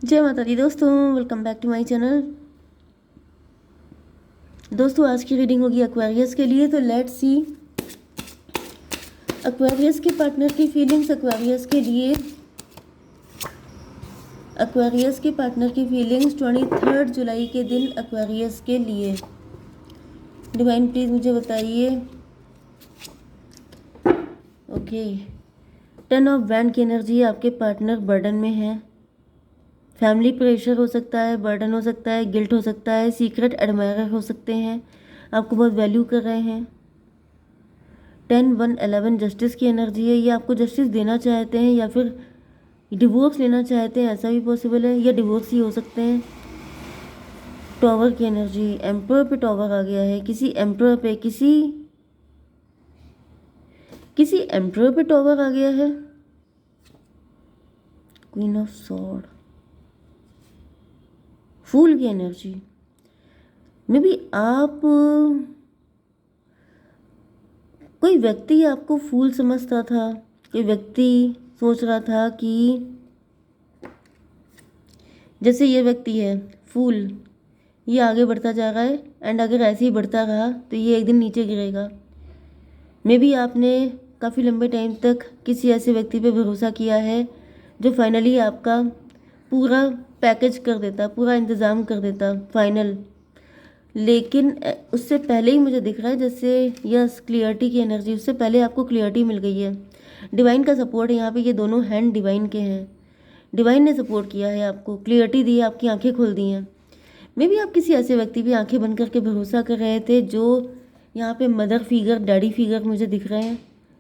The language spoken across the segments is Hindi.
जय माता दी दोस्तों, welcome back to my channel. दोस्तों आज की रीडिंग होगी एक्वेरियस के लिए। तो लेट्स सी एक्वेरियस के पार्टनर की फीलिंग्स एक्वेरियस के पार्टनर की फीलिंग्स 23 जुलाई के दिन एक्वेरियस के लिए। डिवाइन प्लीज मुझे बताइए। ओके, 10 ऑफ वैंड की एनर्जी है। आपके पार्टनर बर्डन में है। फैमिली प्रेशर हो सकता है, बर्डन हो सकता है, गिल्ट हो सकता है, सीक्रेट एडमायरर हो सकते हैं, आपको बहुत वैल्यू कर रहे हैं। 10-1-11 जस्टिस की एनर्जी है। ये आपको जस्टिस देना चाहते हैं या फिर डिवोर्स लेना चाहते हैं, ऐसा भी पॉसिबल है, या डिवोर्स ही हो सकते हैं। टॉवर की एनर्जी, एम्परर पे टॉवर आ गया है। किसी एम्परर पे टॉवर आ गया है। क्वीन ऑफ सॉर्ड, फूल की एनर्जी। मे बी आप कोई व्यक्ति आपको फूल समझता था। कोई व्यक्ति सोच रहा था कि जैसे ये व्यक्ति है फूल, ये आगे बढ़ता जा रहा है एंड अगर ऐसे ही बढ़ता रहा तो ये एक दिन नीचे गिरेगा। मे बी आपने काफ़ी लंबे टाइम तक किसी ऐसे व्यक्ति पे भरोसा किया है जो फाइनली आपका पूरा पैकेज कर देता, पूरा इंतज़ाम कर देता फाइनल। लेकिन उससे पहले ही मुझे दिख रहा है जैसे यस क्लियरिटी की एनर्जी, उससे पहले आपको क्लियरिटी मिल गई है। डिवाइन का सपोर्ट है यहाँ पे, ये दोनों हैंड डिवाइन के हैं। डिवाइन ने सपोर्ट किया है आपको, क्लियरिटी दी है, आपकी आंखें खोल दी हैं। मे बी आप किसी ऐसे व्यक्ति पे आंखें बंद करके भरोसा कर रहे थे जो यहाँ पे मदर फिगर, डैडी फिगर मुझे दिख रहे हैं,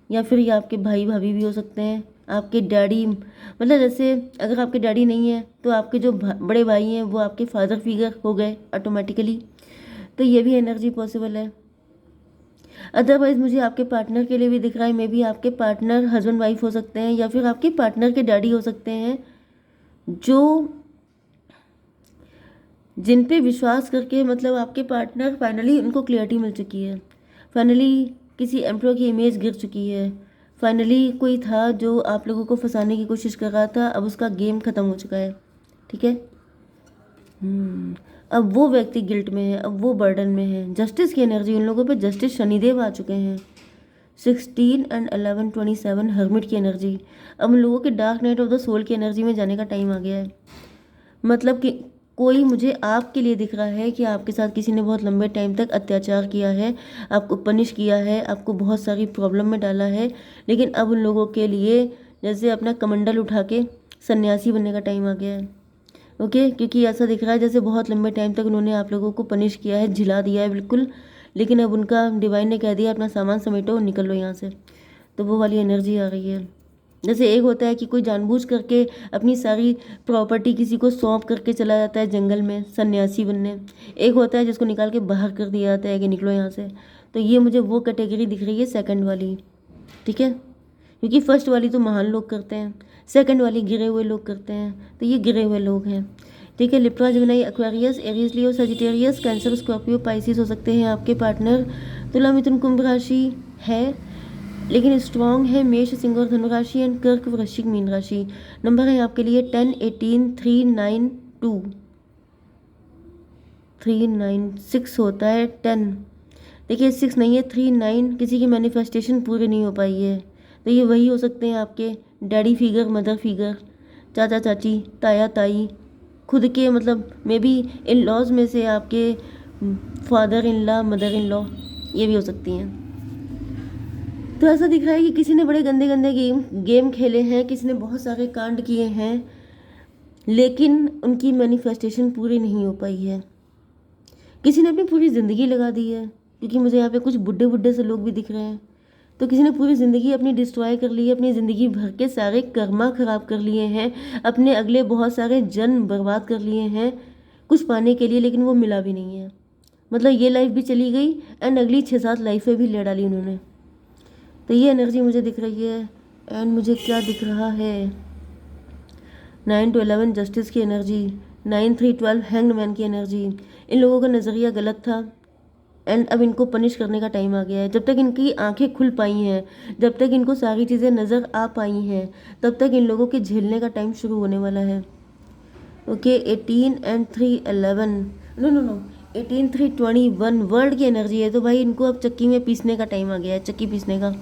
या फिर ये आपके भाई भाभी भी हो सकते हैं। आपके डैडी मतलब जैसे अगर आपके डैडी नहीं है तो आपके जो बड़े भाई हैं वो आपके फादर फिगर हो गए ऑटोमेटिकली। तो ये भी एनर्जी पॉसिबल है। अदरवाइज मुझे आपके पार्टनर के लिए भी दिख रहा है। मे बी आपके पार्टनर हस्बैंड वाइफ हो सकते हैं या फिर आपके पार्टनर के डैडी हो सकते हैं जो जिन पे विश्वास करके मतलब आपके पार्टनर फाइनली उनको क्लियरिटी मिल चुकी है। फाइनली किसी एम्प्लॉय की इमेज गिर चुकी है। फाइनली कोई था जो आप लोगों को फंसाने की कोशिश कर रहा था, अब उसका गेम ख़त्म हो चुका है। ठीक है। अब वो व्यक्ति गिल्ट में है, अब वो बर्डन में है। जस्टिस की एनर्जी, उन लोगों पे जस्टिस शनिदेव आ चुके हैं। 16 एंड 11 27 हर्मिट की एनर्जी। अब उन लोगों के dark night of the soul की एनर्जी में जाने का टाइम आ गया है। मतलब कि कोई मुझे आपके लिए दिख रहा है कि आपके साथ किसी ने बहुत लंबे टाइम तक अत्याचार किया है, आपको पनिश किया है, आपको बहुत सारी प्रॉब्लम में डाला है। लेकिन अब उन लोगों के लिए जैसे अपना कमंडल उठा के सन्यासी बनने का टाइम आ गया है। ओके, क्योंकि ऐसा दिख रहा है जैसे बहुत लंबे टाइम तक उन्होंने आप लोगों को पनिश किया है, झिला दिया है बिल्कुल। लेकिन अब उनका डिवाइन ने कह दिया अपना सामान समेटो और निकल लो यहाँ से। तो वो वाली एनर्जी आ रही है। जैसे एक होता है कि कोई जानबूझ करके अपनी सारी प्रॉपर्टी किसी को सौंप करके चला जाता है जंगल में सन्यासी बनने। एक होता है जिसको निकाल के बाहर कर दिया जाता है कि निकलो यहाँ से। तो ये मुझे वो कैटेगरी दिख रही है, सेकंड वाली। ठीक है, क्योंकि फर्स्ट वाली तो महान लोग करते हैं, सेकंड वाली गिरे हुए लोग करते हैं, तो ये गिरे हुए लोग हैं। ठीक है, लिब्रा, जेमिनी, एक्वेरियस, एरीज, लियो, सजिटेरियस, कैंसर, स्कॉर्पियो, पाइसिस हो सकते हैं आपके पार्टनर। तुला, मिथुन, कुंभ राशि है लेकिन स्ट्रॉन्ग है। मेष, सिंह और धनु राशि एंड कर्क, वृश्चिक, मीन राशि। नंबर है आपके लिए 10, 18, 3, 9, 2, 3, 9, 6 होता है 10। देखिए 6 नहीं है, 3, 9। किसी की मैनिफेस्टेशन पूरी नहीं हो पाई है, तो ये वही हो सकते हैं आपके डैडी फिगर, मदर फिगर, चाचा चाची, ताया ताई, खुद के मतलब मे बी इन लॉज में से आपके father in law, mother in law, ये भी हो सकती हैं। तो ऐसा दिख रहा है कि किसी ने बड़े गंदे गंदे गेम खेले हैं, किसी ने बहुत सारे कांड किए हैं, लेकिन उनकी मैनिफेस्टेशन पूरी नहीं हो पाई है। किसी ने अपनी पूरी ज़िंदगी लगा दी है, क्योंकि मुझे यहाँ पे कुछ बुढ़े बुढ़े से लोग भी दिख रहे हैं। तो किसी ने पूरी ज़िंदगी अपनी डिस्ट्रॉय कर ली है, अपनी ज़िंदगी भर के सारे कर्मा खराब कर लिए हैं, अपने अगले बहुत सारे जन्म बर्बाद कर लिए हैं कुछ पाने के लिए, लेकिन वो मिला भी नहीं है। मतलब ये लाइफ भी चली गई एंड अगली 6-7 लाइफें भी ले डाली उन्होंने। तो ये एनर्जी मुझे दिख रही है। एंड मुझे क्या दिख रहा है, 9 to 11 जस्टिस की एनर्जी, 9, 3, 12 हैंग्ड मैन की एनर्जी। इन लोगों का नज़रिया गलत था एंड अब इनको पनिश करने का टाइम आ गया है। जब तक इनकी आंखें खुल पाई हैं, जब तक इनको सारी चीज़ें नज़र आ पाई हैं, तब तक इन लोगों के झेलने का टाइम शुरू होने वाला है। Okay 18 and 3 11, no no no, 18 3 21 world की एनर्जी है। तो भाई इनको अब चक्की में पीसने का टाइम आ गया है, चक्की पीसने का।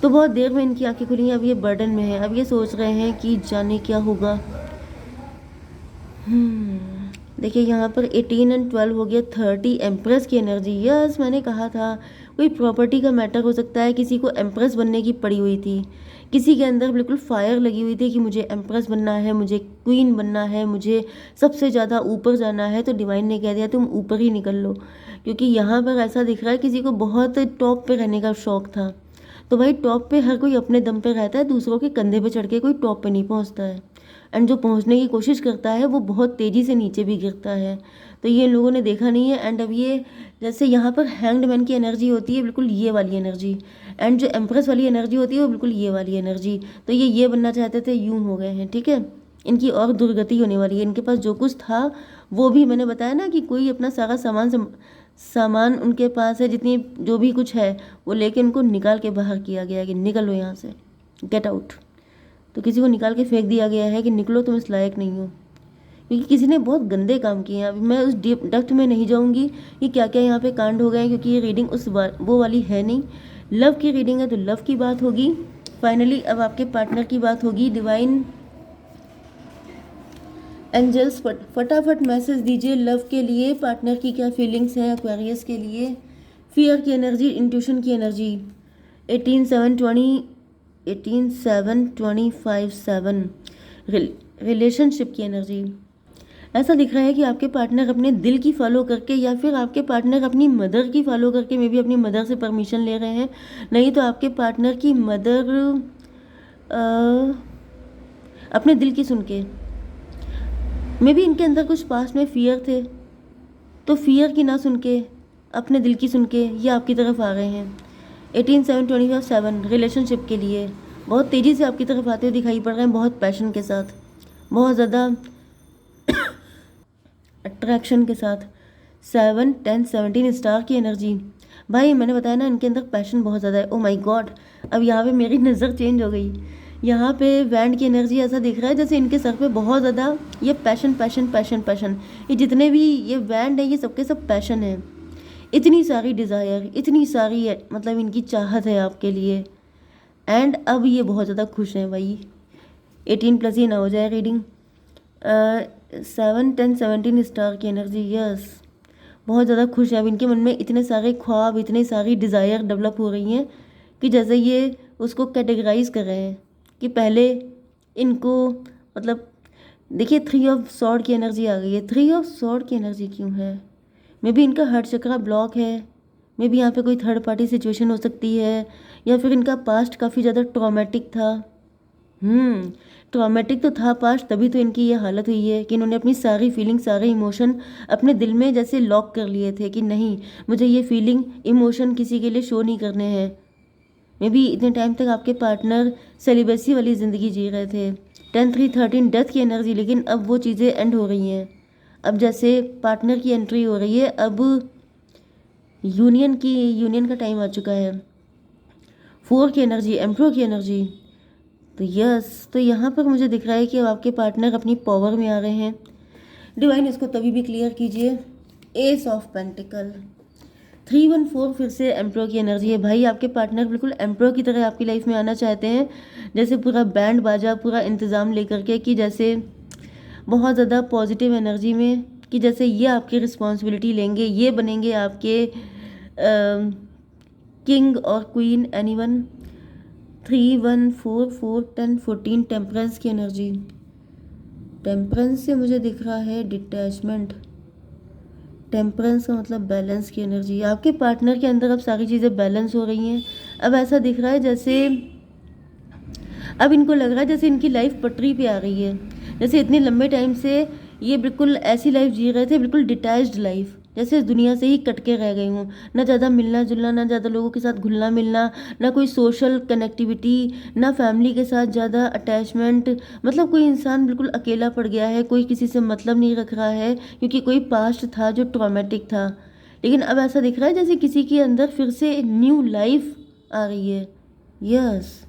तो बहुत देर में इनकी आंखें खुली हैं, अब ये बर्डन में है, अब ये सोच रहे हैं कि जाने क्या होगा। देखिए यहाँ पर 18 एंड 12 हो गया, 30 एम्प्रेस की एनर्जी। यस, मैंने कहा था कोई प्रॉपर्टी का मैटर हो सकता है, किसी को एम्प्रेस बनने की पड़ी हुई थी, किसी के अंदर बिल्कुल फायर लगी हुई थी कि मुझे एम्प्रेस बनना है, मुझे क्वीन बनना है, मुझे सबसे ज़्यादा ऊपर जाना है। तो डिवाइन ने कह दिया तुम ऊपर ही निकल लो, क्योंकि यहाँ पर ऐसा दिख रहा है किसी को बहुत टॉप पे रहने का शौक था। तो भाई टॉप पे हर कोई अपने दम पे रहता है, दूसरों के कंधे पे चढ़ के कोई टॉप पे नहीं पहुँचता है। एंड जो पहुंचने की कोशिश करता है वो बहुत तेज़ी से नीचे भी गिरता है। तो ये लोगों ने देखा नहीं है। एंड अब ये जैसे यहाँ पर हैंग्ड मैन की एनर्जी होती है बिल्कुल ये वाली एनर्जी, एंड जो एम्प्रेस वाली एनर्जी होती है वो बिल्कुल ये वाली एनर्जी। तो ये बनना चाहते थे, यूं हो गए हैं, ठीक है। इनकी और दुर्गति होने वाली है। इनके पास जो कुछ था वो भी मैंने बताया ना कि कोई अपना सारा सामान उनके पास है, जितनी जो भी कुछ है वो लेके उनको निकाल के बाहर किया गया है कि निकलो यहाँ से, गेट आउट। तो किसी को निकाल के फेंक दिया गया है कि निकलो, तुम इस लायक नहीं हो, क्योंकि किसी ने बहुत गंदे काम किए हैं। अभी मैं उस डीप डक्ट में नहीं जाऊंगी कि क्या क्या यहाँ पे कांड हो गए हैं, क्योंकि ये रीडिंग वो वाली है नहीं। लव की रीडिंग है तो लव की बात होगी। फाइनली अब आपके पार्टनर की बात होगी। डिवाइन एंजल्स फटाफट मैसेज दीजिए लव के लिए, पार्टनर की क्या फीलिंग्स हैं एक्वेरियस के लिए। फियर की एनर्जी, इंट्यूशन की एनर्जी, 18 7 रिलेशनशिप की एनर्जी। ऐसा दिख रहा है कि आपके पार्टनर अपने दिल की फॉलो करके, या फिर आपके पार्टनर अपनी मदर की फॉलो करके, मे बी अपनी मदर से परमिशन ले रहे हैं, नहीं तो आपके पार्टनर की मदर अपने दिल की सुन के, मे बी इनके अंदर कुछ पास में फियर थे, तो फियर की ना सुन के अपने दिल की सुन के ये आपकी तरफ आ रहे हैं। 18 7 25 7 रिलेशनशिप के लिए बहुत तेज़ी से आपकी तरफ आते हुए दिखाई पड़ रहे हैं, बहुत पैशन के साथ, बहुत ज़्यादा अट्रैक्शन के साथ। 7 10 17 स्टार की एनर्जी। भाई मैंने बताया ना इनके अंदर पैशन बहुत ज़्यादा है। ओ माय गॉड, अब यहाँ पे मेरी नज़र चेंज हो गई। यहाँ पे वैंड की एनर्जी, ऐसा दिख रहा है जैसे इनके सर पे बहुत ज़्यादा ये पैशन पैशन पैशन पैशन, ये जितने भी ये वैंड है ये सबके सब पैशन है। इतनी सारी डिज़ायर, इतनी सारी है, मतलब इनकी चाहत है आपके लिए। एंड अब ये बहुत ज़्यादा खुश हैं भाई। 18+ ही ना हो जाए रीडिंग। 7 10 17 स्टार की एनर्जी। यस, बहुत ज़्यादा खुश है। अब इनके मन में इतने सारे ख्वाब, इतनी सारी डिज़ायर डेवलप हो रही हैं कि जैसे ये उसको कैटेगराइज कर रहे हैं कि पहले इनको, मतलब देखिए 3 ऑफ सॉर्ड की एनर्जी आ गई है। 3 ऑफ सॉर्ड की एनर्जी क्यों है? मे बी इनका हार्ट चक्रा ब्लॉक है, मे बी यहाँ पे कोई थर्ड पार्टी सिचुएशन हो सकती है, या फिर इनका पास्ट काफ़ी ज़्यादा ट्रॉमेटिक था। ट्रॉमेटिक तो था पास्ट, तभी तो इनकी ये हालत हुई है कि इन्होंने अपनी सारी फीलिंग, सारे इमोशन अपने दिल में जैसे लॉक कर लिए थे कि नहीं, मुझे ये फीलिंग, इमोशन किसी के लिए शो नहीं करने हैं। मे बी इतने टाइम तक आपके पार्टनर सेलिब्रेसी वाली ज़िंदगी जी रहे थे। 10 3 13 डेथ की एनर्जी। लेकिन अब वो चीज़ें एंड हो रही हैं। अब जैसे पार्टनर की एंट्री हो रही है, अब यूनियन का टाइम आ चुका है। 4 की एनर्जी, एम्प्रो की एनर्जी। तो यस, तो यहाँ पर मुझे दिख रहा है कि अब आपके पार्टनर अपनी पावर में आ रहे हैं। डिवाइन इसको तभी भी क्लियर कीजिए। एस ऑफ पेंटिकल, 314 फिर से एम्प्रो की एनर्जी है। भाई आपके पार्टनर बिल्कुल एम्प्रो की तरह आपकी लाइफ में आना चाहते हैं, जैसे पूरा बैंड बाजा, पूरा इंतज़ाम लेकर के, कि जैसे बहुत ज़्यादा पॉजिटिव एनर्जी में, कि जैसे ये आपकी रिस्पॉन्सिबिलिटी लेंगे, ये बनेंगे आपके किंग और क्वीन, एनीवन। 3 1 4 4 10 14 टेम्परेंस की एनर्जी। टेम्परेंस से मुझे दिख रहा है डिटैचमेंट। टेम्परेंस का मतलब बैलेंस की एनर्जी। आपके पार्टनर के अंदर अब सारी चीज़ें बैलेंस हो रही हैं। अब ऐसा दिख रहा है जैसे अब इनको लग रहा है जैसे इनकी लाइफ पटरी पे आ रही है, जैसे इतने लंबे टाइम से ये बिल्कुल ऐसी लाइफ जी रहे थे, बिल्कुल डिटैच्ड लाइफ, जैसे इस दुनिया से ही कट के रह गई हूँ। ना ज़्यादा मिलना जुलना, ना ज़्यादा लोगों के साथ घुलना मिलना, ना कोई सोशल कनेक्टिविटी, ना फैमिली के साथ ज़्यादा अटैचमेंट। मतलब कोई इंसान बिल्कुल अकेला पड़ गया है, कोई किसी से मतलब नहीं रख रहा है, क्योंकि कोई पास्ट था जो ट्रॉमेटिक था। लेकिन अब ऐसा दिख रहा है जैसे किसी के अंदर फिर से न्यू लाइफ आ रही है। यस,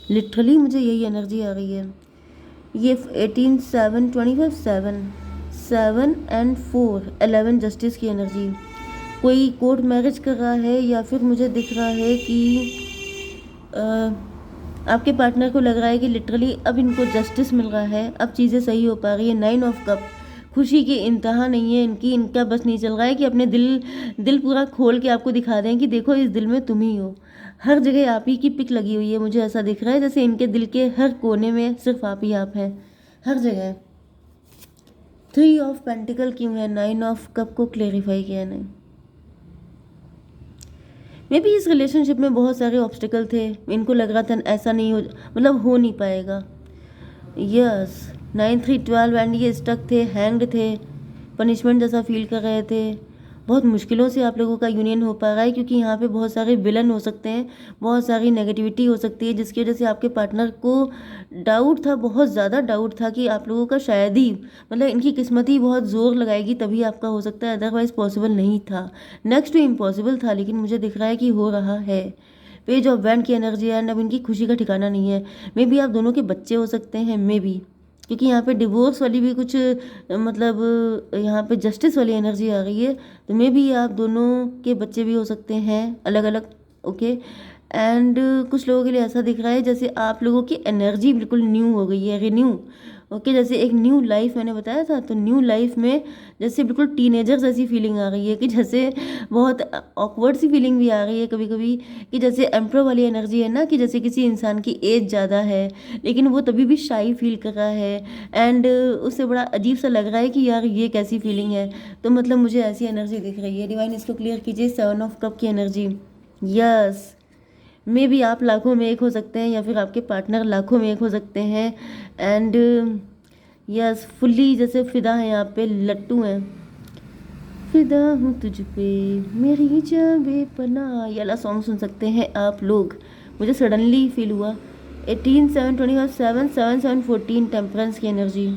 लिटरली मुझे यही एनर्जी आ रही है। ये 18 7 25 7 7 एंड 4 11 जस्टिस की एनर्जी। कोई कोर्ट मैरिज कर रहा है या फिर मुझे दिख रहा है कि आपके पार्टनर को लग रहा है कि लिटरली अब इनको जस्टिस मिल रहा है, अब चीज़ें सही हो पा रही है। 9 ऑफ कप, खुशी की इंतहा नहीं है इनकी, इनका बस नहीं चल रहा है कि अपने दिल पूरा खोल के आपको दिखा दें कि देखो इस दिल में तुम ही हो। हर जगह आप ही की पिक लगी हुई है, मुझे ऐसा दिख रहा है जैसे इनके दिल के हर कोने में सिर्फ आप ही आप हैं, हर जगह। 3 ऑफ पेंटिकल क्यों है 9 ऑफ कप को क्लेरिफाई किया नहीं। मे बी इस रिलेशनशिप में बहुत सारे ऑब्स्टिकल थे, इनको लग रहा था ऐसा नहीं हो, मतलब हो नहीं पाएगा। यस 9 3 12 एंड ये स्टक थे, हैंग्ड थे, पनिशमेंट जैसा फील कर रहे थे। बहुत मुश्किलों से आप लोगों का यूनियन हो पा रहा है क्योंकि यहाँ पे बहुत सारे विलन हो सकते हैं, बहुत सारी नेगेटिविटी हो सकती है जिसकी वजह से आपके पार्टनर को डाउट था, बहुत ज़्यादा डाउट था कि आप लोगों का शायद ही, मतलब इनकी किस्मत ही बहुत ज़ोर लगाएगी तभी आपका हो सकता है, अदरवाइज़ पॉसिबल नहीं था। नेक्स्ट टू इम्पॉसिबल था, लेकिन मुझे दिख रहा है कि हो रहा है। पेज ऑफ वैंड की एनर्जी है एंड अब इनकी खुशी का ठिकाना नहीं है। मे बी आप दोनों के बच्चे हो सकते हैं, मे बी, क्योंकि यहाँ पे डिवोर्स वाली भी कुछ मतलब यहाँ पे जस्टिस वाली एनर्जी आ रही है, तो मे बी आप दोनों के बच्चे भी हो सकते हैं अलग अलग। ओके, एंड कुछ लोगों के लिए ऐसा दिख रहा है जैसे आप लोगों की एनर्जी बिल्कुल न्यू हो गई है, रिन्यू। ओके, जैसे एक न्यू लाइफ मैंने बताया था, तो न्यू लाइफ में जैसे बिल्कुल टीनेजर्स जैसी फीलिंग आ रही है कि जैसे बहुत ऑकवर्ड सी फीलिंग भी आ रही है कभी कभी, कि जैसे एम्प्रो वाली एनर्जी है ना, कि जैसे किसी इंसान की एज ज़्यादा है लेकिन वो तभी भी शाई फील कर रहा है एंड उससे बड़ा अजीब सा लग रहा है कि यार ये कैसी फीलिंग है। तो मतलब मुझे ऐसी एनर्जी दिख रही है। डिवाइन इसको क्लियर कीजिए। 7 ऑफ कप की एनर्जी। यस, मे बी आप लाखों में एक हो सकते हैं या फिर आपके पार्टनर लाखों में एक हो सकते हैं एंड यस फुल्ली जैसे फिदा है, यहाँ पे लट्टू हैं। फिदा हूँ तुझ पे मेरी जान बेपनाह, ये वाला सॉन्ग सुन सकते हैं आप लोग। मुझे सडनली फील हुआ। 18 7 25 7 7 7 14 टेम्परेंस की एनर्जी।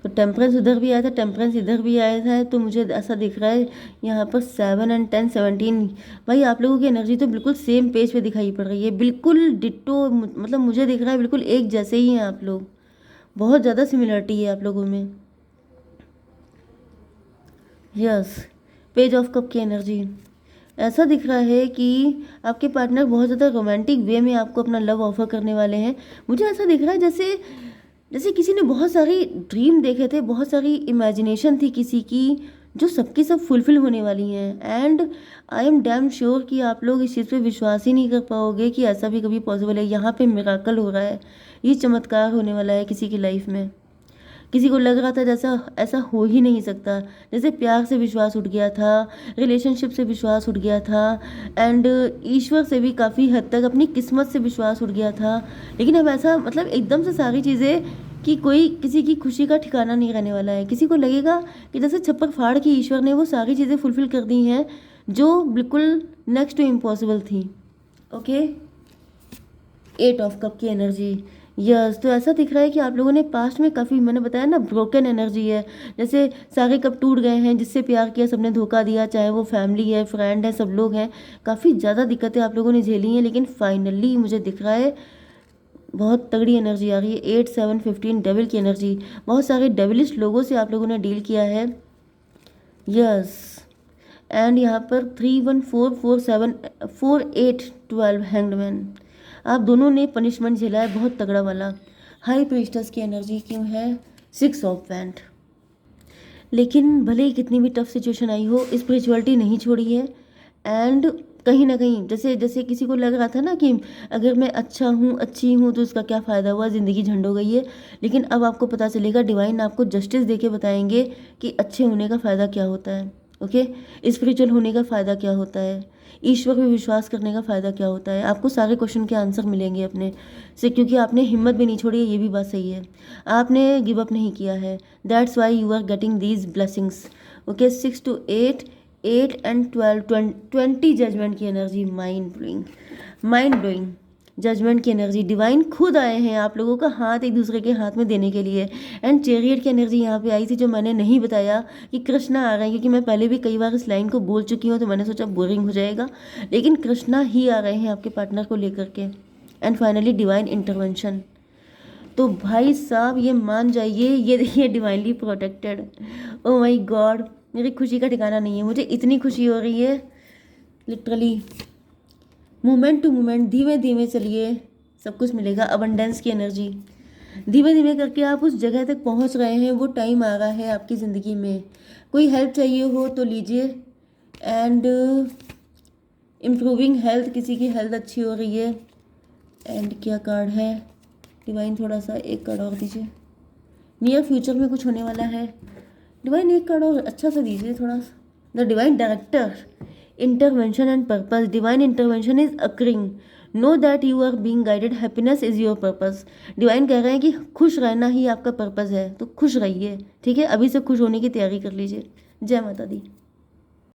तो टेम्परेंस उधर भी आया था, टेम्परेंस इधर भी आया था, तो मुझे ऐसा दिख रहा है यहाँ पर 7 एंड 10 17। भाई आप लोगों की एनर्जी तो बिल्कुल सेम पेज पे दिखाई पड़ रही है, बिल्कुल डिट्टो, मतलब मुझे दिख रहा है बिल्कुल एक जैसे ही हैं आप लोग, बहुत ज़्यादा सिमिलरिटी है आप लोगों में। यस, पेज ऑफ कप की एनर्जी। ऐसा दिख रहा है कि आपके पार्टनर बहुत ज़्यादा रोमांटिक वे में आपको अपना लव ऑफर करने वाले हैं। मुझे ऐसा दिख रहा है जैसे जैसे किसी ने बहुत सारी ड्रीम देखे थे, बहुत सारी इमेजिनेशन थी किसी की, जो सबकी सब फुलफिल होने वाली हैं and I am damn sure कि आप लोग इस चीज़ पे विश्वास ही नहीं कर पाओगे कि ऐसा भी कभी पॉसिबल है। यहाँ पे मिराकल हो रहा है, ये चमत्कार होने वाला है किसी की लाइफ में। किसी को लग रहा था जैसा ऐसा हो ही नहीं सकता, जैसे प्यार से विश्वास उठ गया था, रिलेशनशिप से विश्वास उठ गया था एंड ईश्वर से भी काफ़ी हद तक अपनी किस्मत से विश्वास उठ गया था। लेकिन अब ऐसा मतलब एकदम से सारी चीज़ें कि कोई किसी की खुशी का ठिकाना नहीं रहने वाला है। किसी को लगेगा कि जैसे छप्पर फाड़ के ईश्वर ने वो सारी चीज़ें फुलफिल कर दी हैं जो बिल्कुल नेक्स्ट टू इम्पॉसिबल थी। ओके, 8 ऑफ कप की एनर्जी। यस, तो ऐसा दिख रहा है कि आप लोगों ने पास्ट में काफ़ी, मैंने बताया ना, ब्रोकन एनर्जी है, जैसे सारे कप टूट गए हैं, जिससे प्यार किया सबने धोखा दिया, चाहे वो फैमिली है, फ्रेंड है, सब लोग हैं, काफ़ी ज़्यादा दिक्कतें आप लोगों ने झेली हैं, लेकिन फाइनली मुझे दिख रहा है बहुत तगड़ी एनर्जी आ रही है। 8 7 15 डेविल की एनर्जी। बहुत सारे डेविलिश लोगों से आप लोगों ने डील किया है। यस, एंड यहाँ पर 3 1 4 4 7 4 8 12 हैंग्ड मैन। आप दोनों ने पनिशमेंट झेला है बहुत तगड़ा वाला। हाई प्रीस्टस की एनर्जी क्यों है 6 ऑफ वैंड। लेकिन भले ही कितनी भी टफ सिचुएशन आई हो, स्पिरिचुअलिटी नहीं छोड़ी है एंड कहीं ना कहीं जैसे जैसे किसी को लग रहा था ना कि अगर मैं अच्छा हूँ, अच्छी हूँ, तो उसका क्या फ़ायदा हुआ, ज़िंदगी झंड हो गई है। लेकिन अब आपको पता चलेगा, डिवाइन आपको जस्टिस दे के बताएंगे कि अच्छे होने का फ़ायदा क्या होता है। ओके, स्पिरिचुअल होने का फ़ायदा क्या होता है, ईश्वर पे विश्वास करने का फ़ायदा क्या होता है। आपको सारे क्वेश्चन के आंसर मिलेंगे अपने से, क्योंकि आपने हिम्मत भी नहीं छोड़ी है, ये भी बात सही है, आपने गिव अप नहीं किया है। That's why you are getting these blessings. Okay, 6 to 8 8 and 12 20 judgement की एनर्जी। माइंड ब्लोइंग जजमेंट की एनर्जी। डिवाइन खुद आए हैं आप लोगों का हाथ एक दूसरे के हाथ में देने के लिए। एंड चैरियट की एनर्जी यहाँ पे आई थी, जो मैंने नहीं बताया कि कृष्णा आ रहे हैं, क्योंकि मैं पहले भी कई बार इस लाइन को बोल चुकी हूँ, तो मैंने सोचा बोरिंग हो जाएगा, लेकिन कृष्णा ही आ रहे हैं आपके पार्टनर को लेकर के। And finally divine intervention. तो भाई साहब ये मान जाइए, ये देखिए divinely protected. Oh my God, मेरी खुशी का ठिकाना नहीं है, मुझे इतनी खुशी हो रही है लिटरली। मोमेंट टू मोमेंट धीमे धीमे चलिए, सब कुछ मिलेगा। अबंडेंस की एनर्जी, धीमे धीमे करके आप उस जगह तक पहुंच रहे हैं, वो टाइम आ रहा है आपकी ज़िंदगी में। कोई हेल्प चाहिए हो तो लीजिए। एंड इम्प्रूविंग हेल्थ, किसी की हेल्थ अच्छी हो रही है। एंड क्या कार्ड है डिवाइन, थोड़ा सा एक कार्ड और दीजिए। नियर फ्यूचर में कुछ होने वाला है डिवाइन, एक कार्ड और अच्छा सा दीजिए थोड़ा सा। The divine director, intervention and purpose, divine intervention is occurring, know that you are being guided, happiness is your purpose. Divine कह रहे हैं कि खुश रहना ही आपका पर्पस है, तो खुश रहिए, ठीक है। अभी से खुश होने की तैयारी कर लीजिए। जय माता दी।